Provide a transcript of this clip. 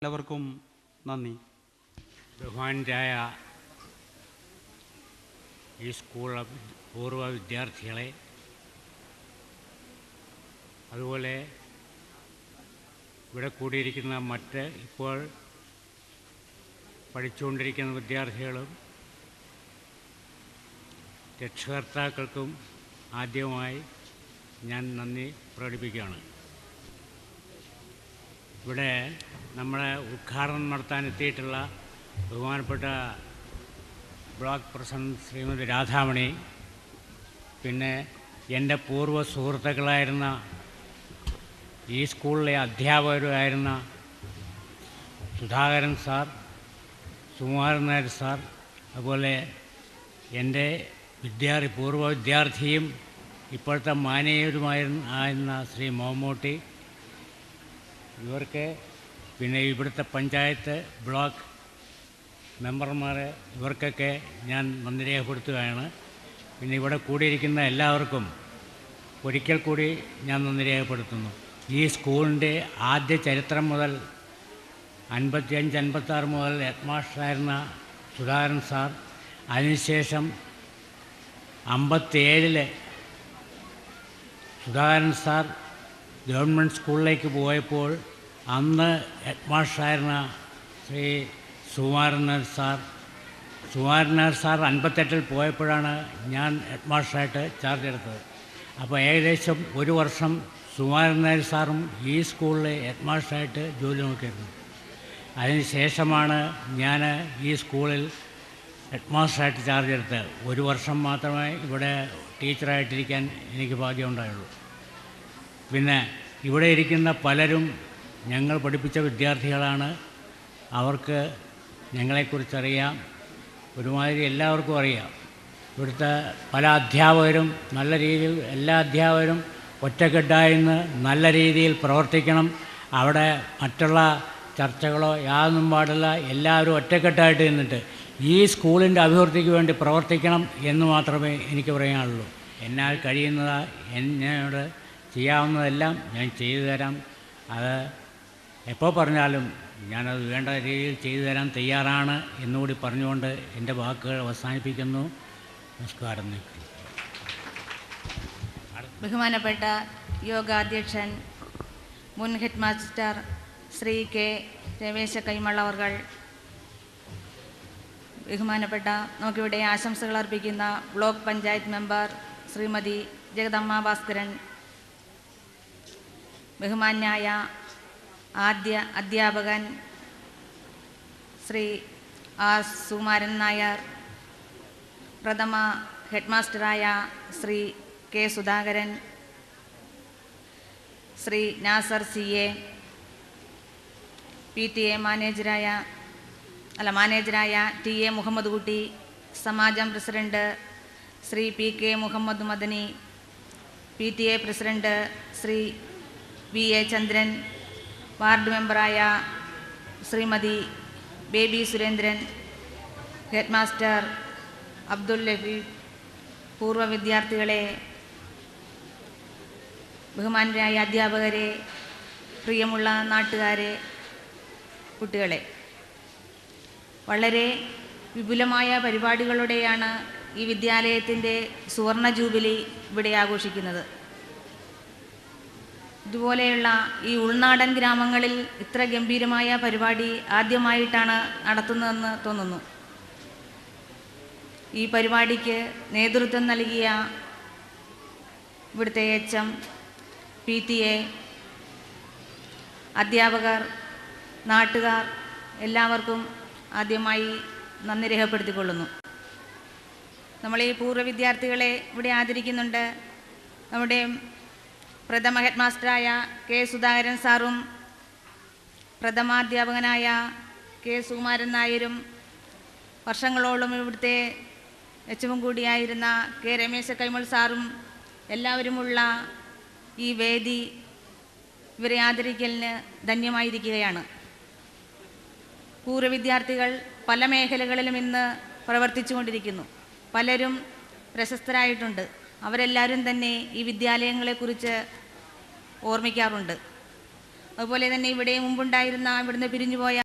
എല്ലാവർക്കും നന്ദി. ബഹുമാനരായ ഈ സ്കൂൾ പൂർവ്വ വിദ്യാർത്ഥികളെ, അതുപോലെ ഇവിടെ കൂടിയിരിക്കുന്ന മറ്റ് ഇപ്പോൾ പഠിച്ചുകൊണ്ടിരിക്കുന്ന വിദ്യാർത്ഥികളും രക്ഷകർത്താക്കൾക്കും ആദ്യമായി ഞാൻ നന്ദി പ്രകടിപ്പിക്കുകയാണ്. ഇവിടെ നമ്മളെ ഉദ്ഘാടനം നടത്താനെത്തിയിട്ടുള്ള ബഹുമാനപ്പെട്ട ബ്ലോക്ക് പ്രസിഡന്റ് ശ്രീമതി രാധാമണി, പിന്നെ എൻ്റെ പൂർവ്വ സുഹൃത്തുക്കളായിരുന്ന ഈ സ്കൂളിലെ അധ്യാപകരായിരുന്ന സുധാകരൻ സാർ, സുകുമാരൻ നായർ സാർ, അതുപോലെ എൻ്റെ പൂർവ്വ വിദ്യാർത്ഥിയും ഇപ്പോഴത്തെ മാനേജരുമായിരുന്ന ശ്രീ മമ്മൂട്ടി, ഇവർക്ക്, പിന്നെ ഇവിടുത്തെ പഞ്ചായത്ത് ബ്ലോക്ക് മെമ്പർമാരെ, ഇവർക്കൊക്കെ ഞാൻ നന്ദി രേഖപ്പെടുത്തുകയാണ്. പിന്നെ ഇവിടെ കൂടിയിരിക്കുന്ന എല്ലാവർക്കും ഒരിക്കൽ കൂടി ഞാൻ നന്ദി രേഖപ്പെടുത്തുന്നു. ഈ സ്കൂളിൻ്റെ ആദ്യ ചരിത്രം മുതൽ 55-56 മുതൽ ഹെഡ് മാസ്റ്ററായിരുന്ന സുധാകരൻ സാർ, അതിനുശേഷം 57 സുധാകരൻ സാർ ഗവൺമെൻറ് സ്കൂളിലേക്ക് പോയപ്പോൾ അന്ന് ഹെഡ് മാസ്റ്ററായിരുന്ന ശ്രീ സുകുമാരൻ നായർ സാർ 58 പോയപ്പോഴാണ് ഞാൻ ഹെഡ് മാസ്റ്ററായിട്ട് ചാർജ് എടുത്തത്. അപ്പോൾ ഏകദേശം ഒരു വർഷം സുകുമാരൻ നായർ സാറും ഈ സ്കൂളിലെ ഹെഡ് മാസ്റ്ററായിട്ട് ജോലി നോക്കിയിരുന്നു. അതിന് ശേഷമാണ് ഞാൻ ഈ സ്കൂളിൽ ഹെഡ് മാസ്റ്ററായിട്ട് ചാർജ് എടുത്തത്. ഒരു വർഷം മാത്രമേ ഇവിടെ ടീച്ചറായിട്ടിരിക്കാൻ എനിക്ക് ഭാഗ്യമുണ്ടായുള്ളൂ. പിന്നെ ഇവിടെ ഇരിക്കുന്ന പലരും ഞങ്ങൾ പഠിപ്പിച്ച വിദ്യാർത്ഥികളാണ്. അവർക്ക് ഞങ്ങളെക്കുറിച്ചറിയാം, ഒരുമാതിരി എല്ലാവർക്കും അറിയാം. ഇവിടുത്തെ പല അധ്യാപകരും നല്ല രീതിയിൽ, എല്ലാ അധ്യാപകരും ഒറ്റക്കെട്ടായിന്ന് നല്ല രീതിയിൽ പ്രവർത്തിക്കണം. അവിടെ മറ്റുള്ള ചർച്ചകളോ യാതൊന്നും പാടില്ല. എല്ലാവരും ഒറ്റക്കെട്ടായിട്ട് നിന്നിട്ട് ഈ സ്കൂളിൻ്റെ അഭിവൃദ്ധിക്ക് വേണ്ടി പ്രവർത്തിക്കണം എന്ന് മാത്രമേ എനിക്ക് പറയാനുള്ളൂ. എന്നാൽ കഴിയുന്നത്, എന്നോട് ചെയ്യാവുന്നതെല്ലാം ഞാൻ ചെയ്തു തരാം. അത് എപ്പോൾ പറഞ്ഞാലും ഞാനത് വേണ്ട രീതിയിൽ ചെയ്തു തരാൻ തയ്യാറാണ് എന്നുകൂടി പറഞ്ഞുകൊണ്ട് എൻ്റെ വാക്കുകൾ അവസാനിപ്പിക്കുന്നു. നമസ്കാരം. ബഹുമാനപ്പെട്ട യോഗാധ്യക്ഷൻ മുൻ head master Shri K Ramesh Kaimal അവർ, ബഹുമാനപ്പെട്ട നമുക്കിവിടെ ആശംസകൾ അർപ്പിക്കുന്ന ബ്ലോക്ക് പഞ്ചായത്ത് മെമ്പർ ശ്രീമതി ജഗദമ്മ ഭാസ്കരൻ, ബഹുമാന്യായ ആദ്യ അധ്യാപകൻ ശ്രീ ആർ സുകുമാരൻ നായർ, പ്രഥമ ഹെഡ് മാസ്റ്ററായ Shri K Sudhakaran, Shri Nasar CA, PTA മാനേജരായ TA മുഹമ്മദ് കുട്ടി, സമാജം president Shri PK Muhammad Madani, PTA president Shri VA Chandran, ward മെമ്പറായ ശ്രീമതി ബേബി സുരേന്ദ്രൻ, ഹെഡ് മാസ്റ്റർ അബ്ദുൽ ലഫീഫ്, പൂർവ്വ വിദ്യാർത്ഥികളെ, ബഹുമാനരായ അധ്യാപകരെ, പ്രിയമുള്ള നാട്ടുകാരെ, കുട്ടികളെ, വളരെ വിപുലമായ പരിപാടികളുടെയാണ് ഈ വിദ്യാലയത്തിൻ്റെ സുവർണ ജൂബിലി ഇവിടെ ആഘോഷിക്കുന്നത്. ഇതുപോലെയുള്ള ഈ ഉൾനാടൻ ഗ്രാമങ്ങളിൽ ഇത്ര ഗംഭീരമായ പരിപാടി ആദ്യമായിട്ടാണ് നടത്തുന്നതെന്ന് തോന്നുന്നു. ഈ പരിപാടിക്ക് നേതൃത്വം നൽകിയ ഇവിടുത്തെ HM, PTA, അധ്യാപകർ, നാട്ടുകാർ എല്ലാവർക്കും ആദ്യമായി നന്ദി രേഖപ്പെടുത്തിക്കൊള്ളുന്നു. നമ്മൾ ഈ പൂർവ്വ വിദ്യാർത്ഥികളെ ഇവിടെ ആദരിക്കുന്നുണ്ട്. നമ്മുടെ പ്രഥമ ഹെഡ് മാസ്റ്ററായ കെ സുധാകരൻ സാറും പ്രഥമാധ്യാപകനായ കെ സുകുമാരൻ നായരും വർഷങ്ങളോളം ഇവിടുത്തെ HM കൂടിയായിരുന്ന കെ രമേശ കൈമൾ സാറും എല്ലാവരുമുള്ള ഈ വേദി ഇവരെ ആദരിക്കലിന് ധന്യമായിരിക്കുകയാണ്. പൂർവ്വ വിദ്യാർത്ഥികൾ പല മേഖലകളിലും ഇന്ന് പ്രവർത്തിച്ചു കൊണ്ടിരിക്കുന്നു. പലരും പ്രശസ്തരായിട്ടുണ്ട്. അവരെല്ലാവരും തന്നെ ഈ വിദ്യാലയങ്ങളെക്കുറിച്ച് ഓർമ്മിക്കാറുണ്ട്. അതുപോലെ തന്നെ ഇവിടെ മുമ്പുണ്ടായിരുന്ന ഇവിടുന്ന് പിരിഞ്ഞുപോയ